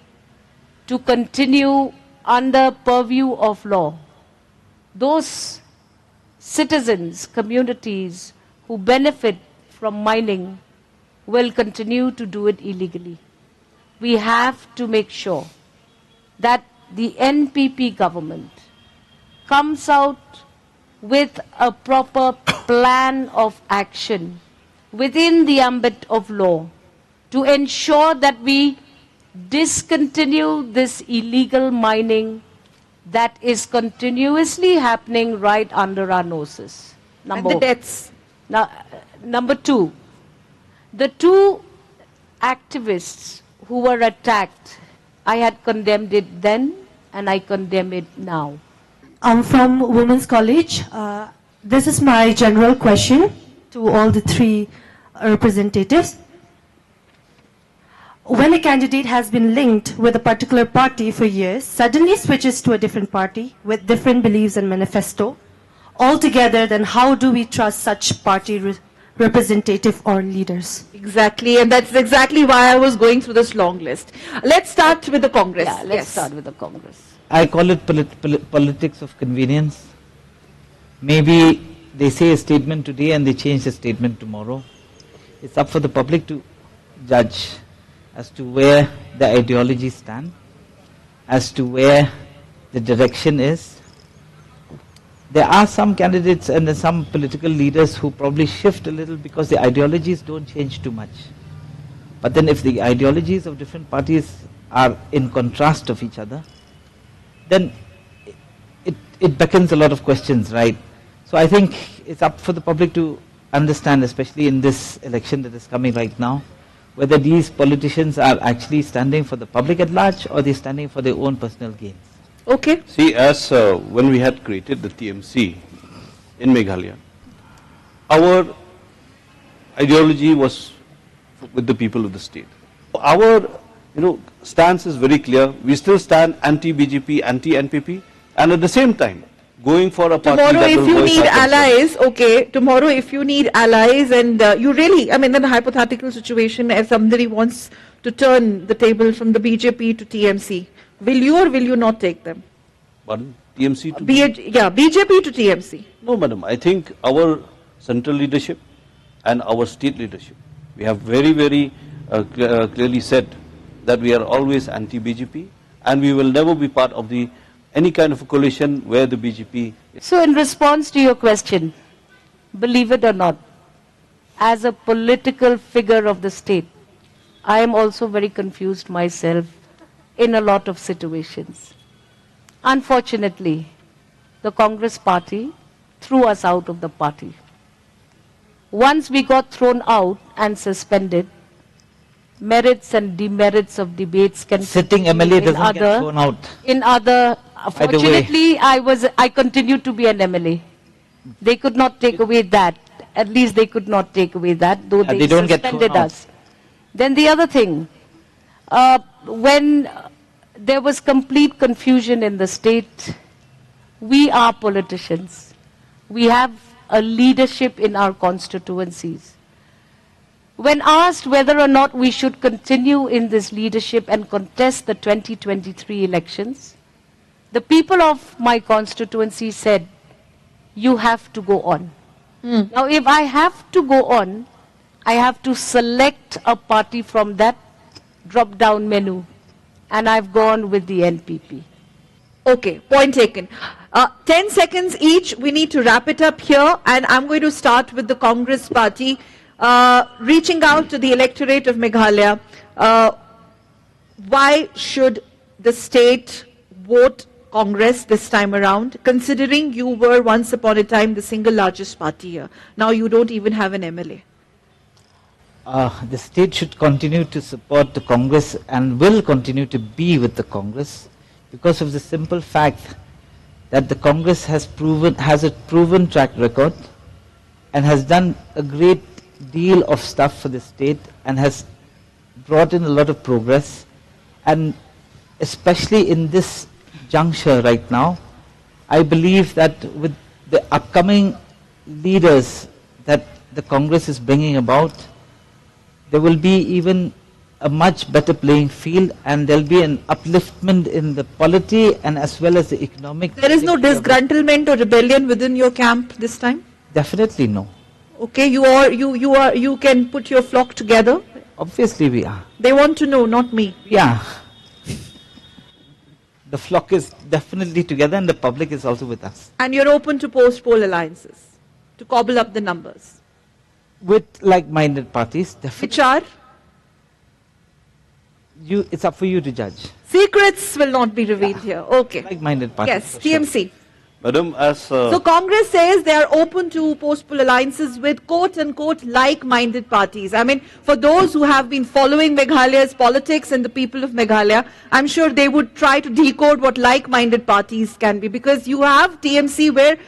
to continue under purview of law, those citizens, communities who benefit from mining will continue to do it illegally. We have to make sure that the NPP government comes out with a proper plan of action within the ambit of law to ensure that we discontinue this illegal mining that is continuously happening right under our noses. And the deaths. Number two, the two activists who were attacked, I had condemned it then and I condemn it now. I'm from Women's College. This is my general question to all the three representatives. When a candidate has been linked with a particular party for years, suddenly switches to a different party with different beliefs and manifesto, altogether, then how do we trust such party representative or leaders? Exactly, and that's exactly why I was going through this long list. Let's start with the Congress. Yeah, let's start with the Congress. I call it politics of convenience. Maybe they say a statement today and they change the statement tomorrow. It's up for the public to judge as to where the ideologies stand, as to where the direction is. There are some candidates and some political leaders who probably shift a little because the ideologies don't change too much. But then if the ideologies of different parties are in contrast of each other, then it beckons a lot of questions, right? So I think it's up for the public to understand, especially in this election that is coming right now, whether these politicians are actually standing for the public at large or they're standing for their own personal gains. Okay. See, as when we had created the TMC in Meghalaya, our ideology was with the people of the state. Our stance is very clear. We still stand anti-BJP, anti-NPP, and at the same time, going for a party Tomorrow, that if will you voice need our concerns. allies, okay, tomorrow, if you need allies and you really, I mean, in a hypothetical situation, if somebody wants to turn the table from the BJP to TMC, will you or will you not take them? Pardon? TMC to BJP to TMC. No, madam. I think our central leadership and our state leadership, we have very, very clearly said that we are always anti-BJP and we will never be part of any kind of a coalition where the BJP. So in response to your question, believe it or not, as a political figure of the state, I am also very confused myself in a lot of situations. Unfortunately, the Congress party threw us out of the party. Once we got thrown out and suspended, merits and demerits of debates can Sitting continue MLA doesn't get thrown out. In other, By the way. fortunately, I continued to be an MLA. They could not take away that. At least they could not take away that, though Yeah, they don't get thrown suspended out. us. Then the other thing, when there was complete confusion in the state, we are politicians. We have a leadership in our constituencies. When asked whether or not we should continue in this leadership and contest the 2023 elections, the people of my constituency said, you have to go on. Now, if I have to go on, I have to select a party from that drop-down menu, and I've gone with the NPP. Okay, point taken. 10 seconds each. We need to wrap it up here, and I'm going to start with the Congress party. Reaching out to the electorate of Meghalaya, why should the state vote Congress this time around, considering you were once upon a time the single largest party here? Now you don't even have an MLA. The state should continue to support the Congress and will continue to be with the Congress because of the simple fact that the Congress has a proven track record and has done a great deal of stuff for the state and has brought in a lot of progress, and especially in this juncture right now, I believe that with the upcoming leaders that the Congress is bringing about, there will be even a much better playing field, and there'll be an upliftment in the polity and as well as the economic. There is no disgruntlement or rebellion within your camp this time? Definitely no. Okay, you can put your flock together. Obviously we are. They want to know, not me. Yeah. The flock is definitely together and the public is also with us. And you're open to post-poll alliances, to cobble up the numbers. With like-minded parties, definitely. Which are? It's up for you to judge. Secrets will not be revealed here. Okay. Like-minded parties. Yes, for sure. TMC. Madam, as So Congress says they are open to post-poll alliances with quote-unquote like-minded parties. I mean, for those who have been following Meghalaya's politics and the people of Meghalaya, I'm sure they would try to decode what like-minded parties can be, because you have TMC where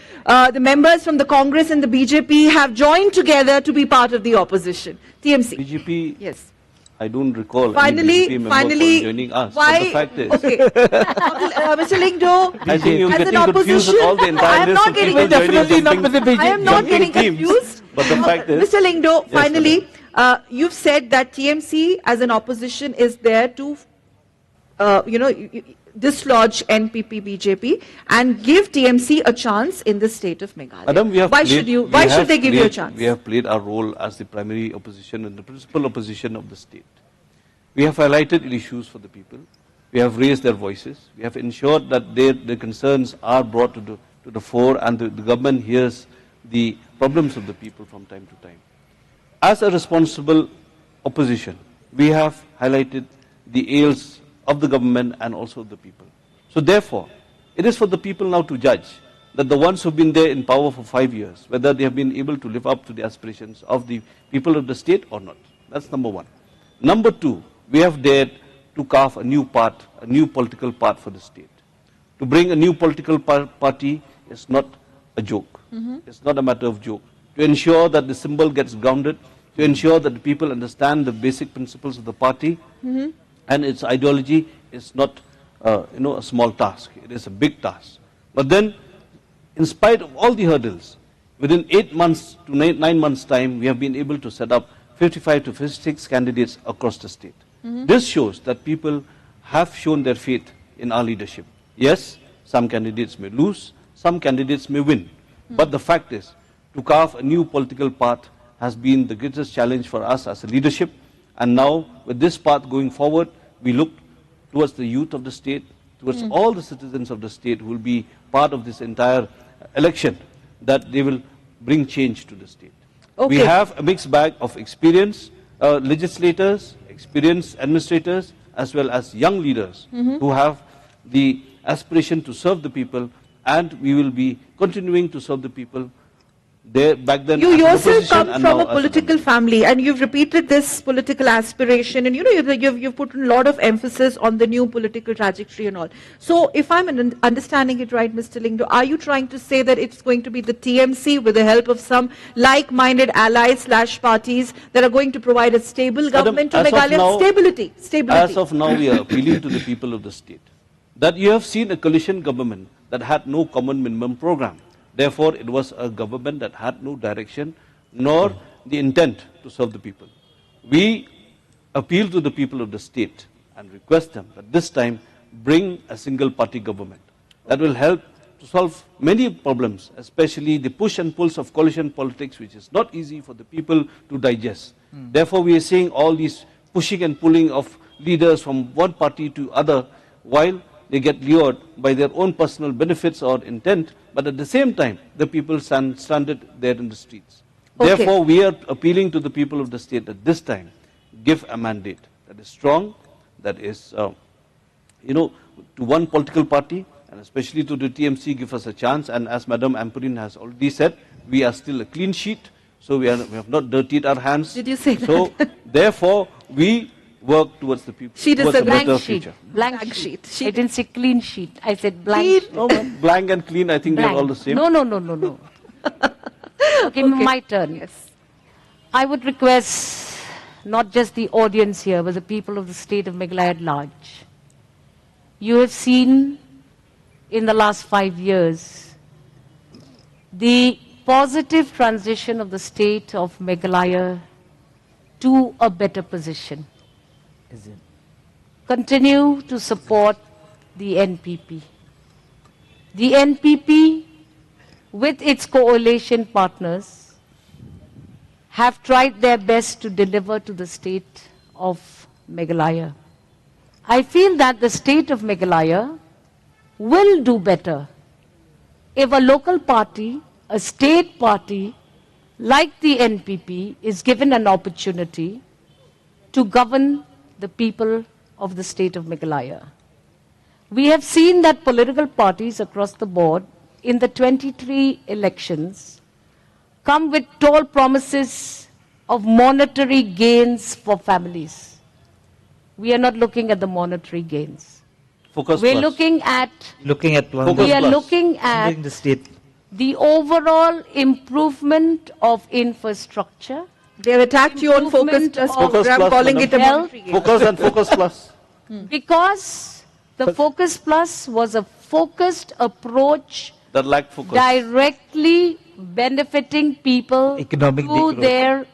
the members from the Congress and the BJP have joined together to be part of the opposition. TMC. BJP, Yes. I don't recall Finally, any BJP member joining us. why? But the fact is, Okay. Mr. Lingdo, I think you're as an getting confused with all the opposition, entire I am list not of getting people joining Definitely not something- with the BJP. I am not jumping getting teams. confused. But the fact is, Mr. Lingdo, Yes, finally, you've said that TMC as an opposition is there to, dislodge NPP, BJP and give TMC a chance in the state of Meghalaya. Madam, we have why played- why should they give you a chance? We have played our role as the primary opposition and the principal opposition of the state. We have highlighted issues for the people. We have raised their voices. We have ensured that their concerns are brought to the fore, and the government hears the problems of the people from time to time. As a responsible opposition, we have highlighted the ails of the government and also of the people. So therefore, it is for the people now to judge that the ones who have been there in power for 5 years, whether they have been able to live up to the aspirations of the people of the state or not. That's number one. Number two, we have dared to carve a new path, a new political path for the state. To bring a new political party is not a joke. It's not a matter of joke. To ensure that the symbol gets grounded, to ensure that the people understand the basic principles of the party and its ideology is not a small task. It is a big task. But then, in spite of all the hurdles, within 8 months to 9 months' time, we have been able to set up 55 to 56 candidates across the state. This shows that people have shown their faith in our leadership. Yes, some candidates may lose, some candidates may win. But the fact is, to carve a new political path has been the greatest challenge for us as a leadership. And now, with this path going forward, we look towards the youth of the state, towards all the citizens of the state who will be part of this entire election, that they will bring change to the state. Okay. We have a mixed bag of experienced legislators, experienced administrators, as well as young leaders who have the aspiration to serve the people and we will be continuing to serve the people. There, back then, You as an yourself opposition come and from now a as political government. family, and you've repeated this political aspiration, and you've put a lot of emphasis on the new political trajectory and all. So, if I'm understanding it right, Mr. Lingdo, are you trying to say that it's going to be the TMC with the help of some like-minded allies/parties that are going to provide a stable government to as of Meghalaya? now- Stability. As of now, we are appealing to the people of the state that you have seen a coalition government that had no common minimum program. Therefore, it was a government that had no direction nor the intent to serve the people. We appeal to the people of the state and request them that this time bring a single party government that will help to solve many problems, especially the push and pulls of coalition politics, which is not easy for the people to digest. Therefore, we are seeing all these pushing and pulling of leaders from one party to other, while they get lured by their own personal benefits or intent, but at the same time, the people stand stranded there in the streets. Okay. Therefore, we are appealing to the people of the state that this time, give a mandate that is strong, that is, to one political party, and especially to the TMC, give us a chance. And as Madam Ampurin has already said, we are still a clean sheet, so we have not dirtied our hands. Did you say So, therefore, we work towards the people, She towards a disagrees. better Blank sheet. future. Blank Blank sheet. sheet. I didn't say clean sheet. I said blank Clean. sheet. No, blank and clean, I think they are all the same. No, no, no, no, no. Okay, my turn. Yes. I would request not just the audience here, but the people of the state of Meghalaya at large. You have seen in the last 5 years the positive transition of the state of Meghalaya to a better position. Continue to support the NPP. The NPP, with its coalition partners, have tried their best to deliver to the state of Meghalaya. I feel that the state of Meghalaya will do better if a local party, a state party like the NPP is given an opportunity to govern the people of the state of Meghalaya. We have seen that political parties across the board in the 23 elections come with tall promises of monetary gains for families. We are not looking at the monetary gains. Focus We're plus. looking at Focus we are plus. looking at the state. the overall improvement of infrastructure, They have attacked you on Focus Improvement Plus of- Focus program, Plus, calling madam. it a Health. monetary gain. Focus and Focus Plus. because the Focus Plus was a focused approach That lack focus. directly benefiting people Economic through degrowth. their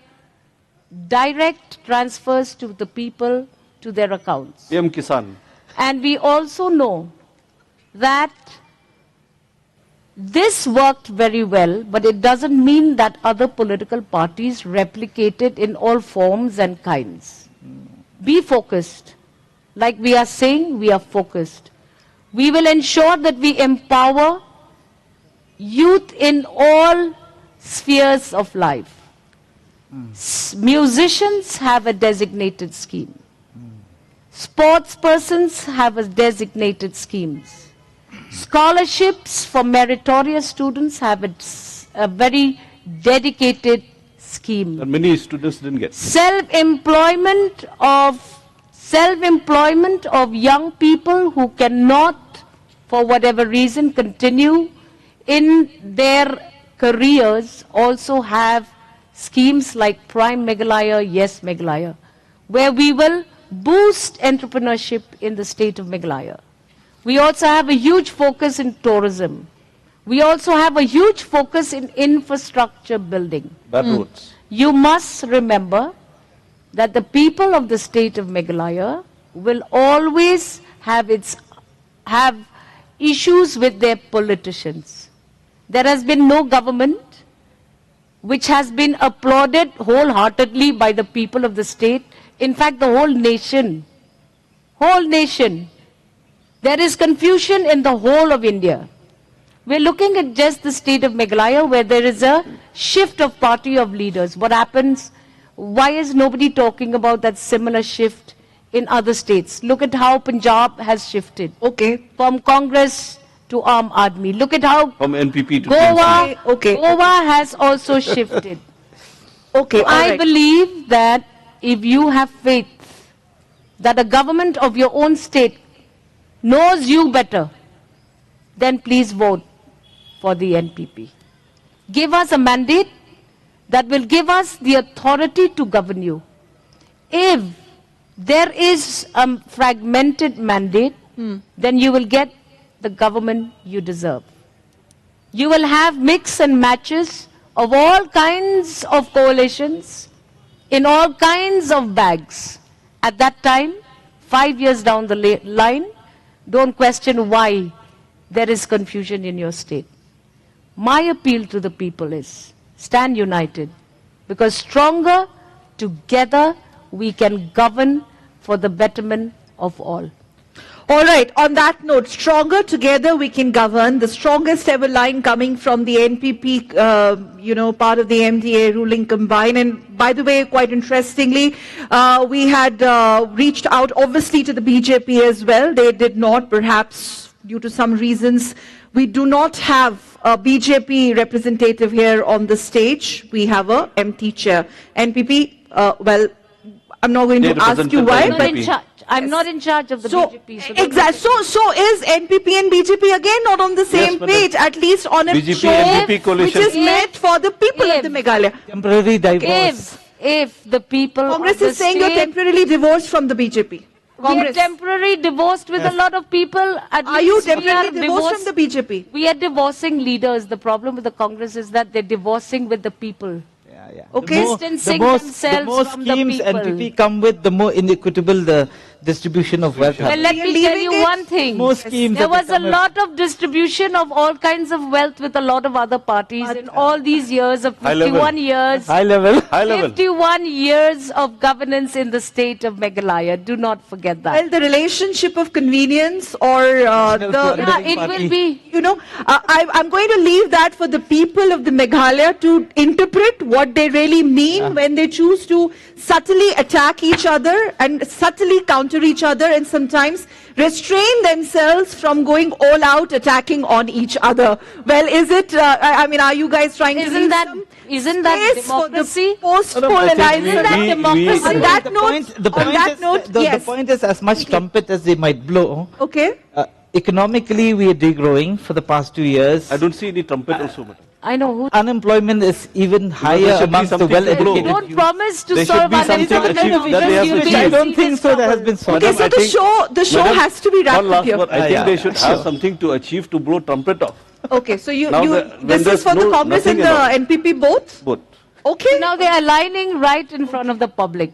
direct transfers to the people to their accounts. PM Kisan. And we also know that this worked very well, but it doesn't mean that other political parties replicate it in all forms and kinds. Be focused. Like we are saying, we are focused. We will ensure that we empower youth in all spheres of life. Musicians have a designated scheme. Sports persons have a designated schemes. Scholarships for meritorious students have a very dedicated scheme. That many students didn't get. Self-employment of young people who cannot, for whatever reason, continue in their careers also have schemes like Prime Meghalaya, Yes Meghalaya, where we will boost entrepreneurship in the state of Meghalaya. We also have a huge focus in tourism. We also have a huge focus in infrastructure building. Bad roads. You must remember that the people of the state of Meghalaya will always have issues with their politicians. There has been no government which has been applauded wholeheartedly by the people of the state. In fact, the whole nation. Whole nation. There is confusion in the whole of India. We're looking at just the state of Meghalaya where there is a shift of party of leaders. What happens? Why is nobody talking about that similar shift in other states? Look at how Punjab has shifted. Okay. From Congress to Aam Aadmi. Look at how From NPP to Goa, Okay. Goa has also shifted. Okay, So all I right. believe that if you have faith that a government of your own state knows you better, then please vote for the NPP. Give us a mandate that will give us the authority to govern you. If there is a fragmented mandate, then you will get the government you deserve. You will have mix and matches of all kinds of coalitions in all kinds of bags. At that time, 5 years down the line, don't question why there is confusion in your state. My appeal to the people is stand united, because stronger together we can govern for the betterment of all. All right, on that note, stronger together we can govern. The strongest ever line coming from the NPP, part of the MDA ruling combine. And by the way, quite interestingly, we had reached out obviously to the BJP as well. They did not, perhaps due to some reasons. We do not have a BJP representative here on the stage. We have a empty chair. NPP, well, I'm not going They to ask you represented by why, I'm not but in charge. I'm not in charge of the so, BJP. So don't exactly. So is NPP and BJP again not on the same but page, at least on a BJP show NPP which coalition. is meant for the people of If- the Meghalaya. Temporary divorce. if the people Congress of the is saying you're state, temporarily divorced from the BJP. we are Congress, temporarily divorced with a lot of people. At are you least we are temporarily divorced from the BJP? We are divorcing leaders. The problem with the Congress is that they're divorcing with the people. Okay. Distancing the themselves more from the schemes people. NPP come with, the more inequitable the distribution of wealth Well, happens. let You're me tell leaving you it? one thing. More schemes There that was a come with- lot of distribution of all kinds of wealth with a lot of other parties in all these years of High level. 51 years. High level. High level. 51 years of governance in the state of Meghalaya. Do not forget that. Well, the relationship of convenience or Yeah, Coordinating it party. will be. I'm going to leave that for the people of the Meghalaya to interpret what they really mean when they choose to subtly attack each other and subtly counter each other and sometimes restrain themselves from going all out attacking on each other. Well, is it, are you guys trying to Isn't leave that some space for the democracy? democracy? Post-poll I think analysis. we- Isn't that we- democracy? On we- that The note, point, the on point that is, note, the yes. point is, as much trumpet as they might blow, Okay. economically we are degrowing for the past 2 years. I don't see any trumpet also, madam. I know who. Unemployment is even there higher should be amongst the something to well-educated blow. Don't youth. promise to There should solve be something unemployment achieved that they have because achieved. you I will don't see think this so. There has trouble. been so Okay, Madam, so I think- the show Madam, has to be wrapped one up last here. word. I Yeah, think they yeah, should sure. have something to achieve to blow trumpet off. Okay, so Now this when is there's for the Congress and nothing the at all. NPP both? Both. Okay. Now they are aligning right in front of the public.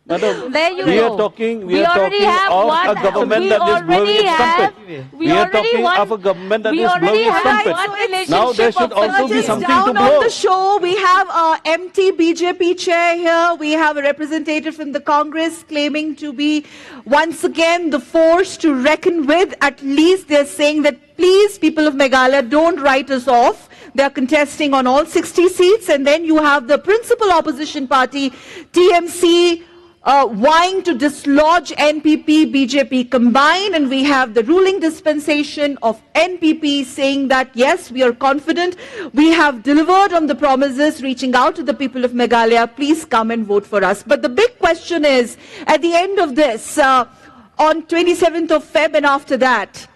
Madam, There you we go. are talking, We already have of one. a government We that is blowing already its have. trumpet. We We are already talking won- of a government that we is already blowing its have trumpet. one Now there relationship should of also be Just something down to on blow. the show, we have an empty BJP chair here. We have a representative from the Congress claiming to be once again the force to reckon with. At least they're saying that please, people of Meghalaya, don't write us off. They're contesting on all 60 seats. And then you have the principal opposition party, TMC, vying to dislodge NPP, BJP combined, and we have the ruling dispensation of NPP saying that yes, we are confident, we have delivered on the promises, reaching out to the people of Meghalaya, please come and vote for us. But the big question is, at the end of this, on 27th of Feb and after that,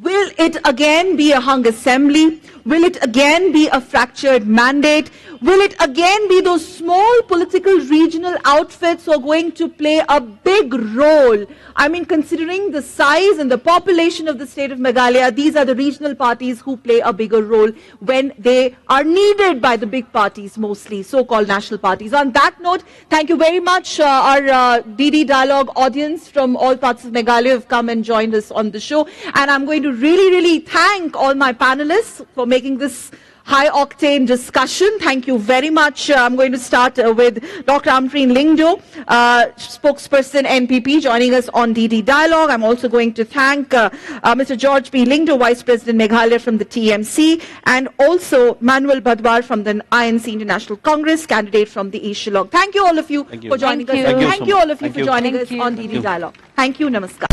will it again be a hung assembly? Will it again be a fractured mandate? Will it again be those small political regional outfits who are going to play a big role? I mean, considering the size and the population of the state of Meghalaya, these are the regional parties who play a bigger role when they are needed by the big parties, mostly so-called national parties. On that note, thank you very much. Our DD Dialogue audience from all parts of Meghalaya have come and joined us on the show. And I'm going to really thank all my panelists for making this high-octane discussion. Thank you very much. I'm going to start with Dr. Amreen Lingdo, spokesperson NPP, joining us on DD Dialogue. I'm also going to thank Mr. George B. Lingdo, Vice President Meghalaya from the TMC, and also Manuel Badwar from the INC International Congress, candidate from the East Shillong. Thank you all of you Thank you. for joining Thank us. you. Thank you Thank so you much. all of you Thank for you. joining Thank us you. on Thank DD you. Dialogue. Thank you. Namaskar.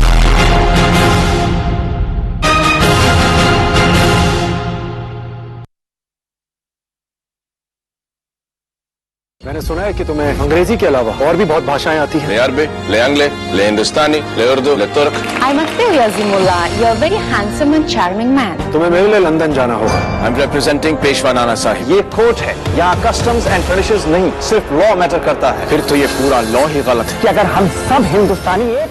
मैंने सुना है कि तुम्हें अंग्रेजी के अलावा और भी बहुत भाषाएं आती हैं। ले अरबी, ले अंग्ले, ले हिंदुस्तानी, ले उर्दू, ले तुर्क। I must say, Yazimullah, you're a very handsome and charming man. तुम्हें मेरे लिए लंदन जाना होगा। I'm representing Peshwa Nana Sahib. ये कोर्ट है, यहाँ कस्टम्स एंड ट्रेडिशंस नहीं, सिर्फ लॉ मैटर करता है। फिर तो ये पूरा लॉ ही गलत है। कि अगर हम सब हिंदुस्तानी एक